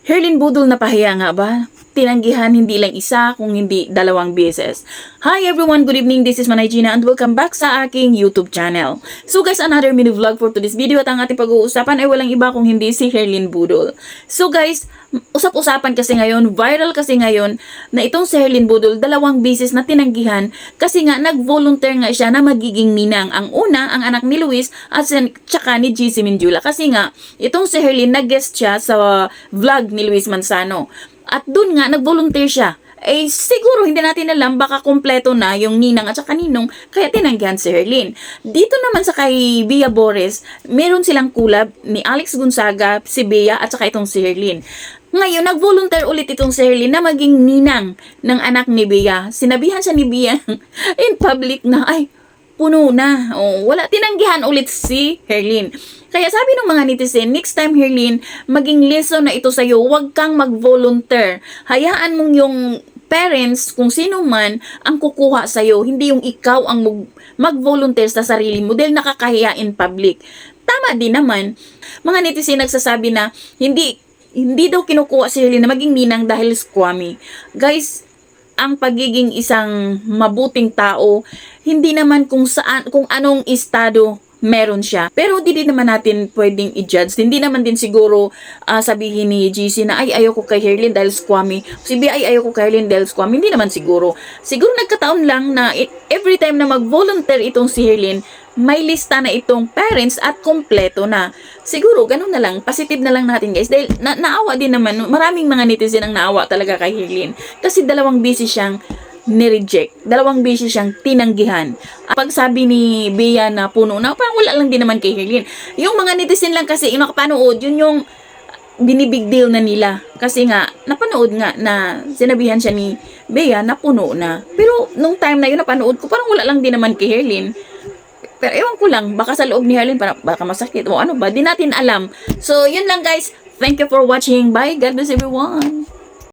Herlin Budol na pahiya nga ba? Tinanggihan hindi lang isa kung hindi dalawang beses. Hi everyone, good evening. This is Manay Gina and welcome back sa aking YouTube channel. So guys, another mini vlog for today's video at ang ating pag-uusapan ay walang iba kung hindi si Herlin Budol. So guys, usap-usapan kasi ngayon, viral kasi ngayon na itong si Herlin Budol dalawang beses na tinanggihan kasi nga nag-volunteer nga siya na magiging ninang. Ang una, ang anak ni Luis at tsaka ni GC Minjula kasi nga itong si Herlin nag-guest siya sa vlog ni Luis Manzano. At dun nga, nag-volunteer siya. Eh, siguro hindi natin alam, baka kompleto na yung ninang at saka ninong, kaya tinanggihan si Herlin. Dito naman sa kay Bea Boris, meron silang collab ni Alex Gonzaga, si Bea at saka itong si Herlin. Ngayon, nag-volunteer ulit itong si Herlin na maging ninang ng anak ni Bea. Sinabihan siya ni Bea in public na, ay, puno na. Oh, wala, tinanggihan ulit si Herlin. Kaya sabi ng mga netizen, next time Herlin, maging lesson na ito sa'yo, huwag kang mag-volunteer. Hayaan mong yung parents, kung sino man, ang kukuha sa'yo, hindi yung ikaw ang mag-volunteer sa sarili mo dahil nakakahiya in public. Tama din naman, mga netizen nagsasabi na hindi daw kinukuha si Herlin na maging ninang dahil squammy. Guys, ang pagiging isang mabuting tao, hindi naman kung anong estado meron siya. Pero hindi din naman natin pwedeng i-judge. Hindi naman din siguro sabihin ni GC na ay ayoko kay Herlin dahil squammy. Si B ay ayoko kay Herlin dahil squammy. Hindi naman siguro. Siguro nagkataon lang na every time na mag-volunteer itong si Herlin, may lista na itong parents at kompleto na. Siguro, ganun na lang. Positive na lang natin guys. Dahil naawa din naman. Maraming mga netizen ang naawa talaga kay Herlin. Kasi dalawang busy siyang ni-reject. Dalawang beses siyang tinanggihan. Pag sabi ni Bea na puno na, parang wala lang din naman kay Herlin. Yung mga netizen lang kasi, yung nakapanood, yun yung binibig deal na nila. Kasi nga, napanood nga na sinabihan siya ni Bea na puno na. Pero, nung time na yun napanood ko, parang wala lang din naman kay Herlin. Pero ewan ko lang, baka sa loob ni Herlin, baka masakit o ano ba, di natin alam. So, yun lang guys. Thank you for watching. Bye. God bless everyone.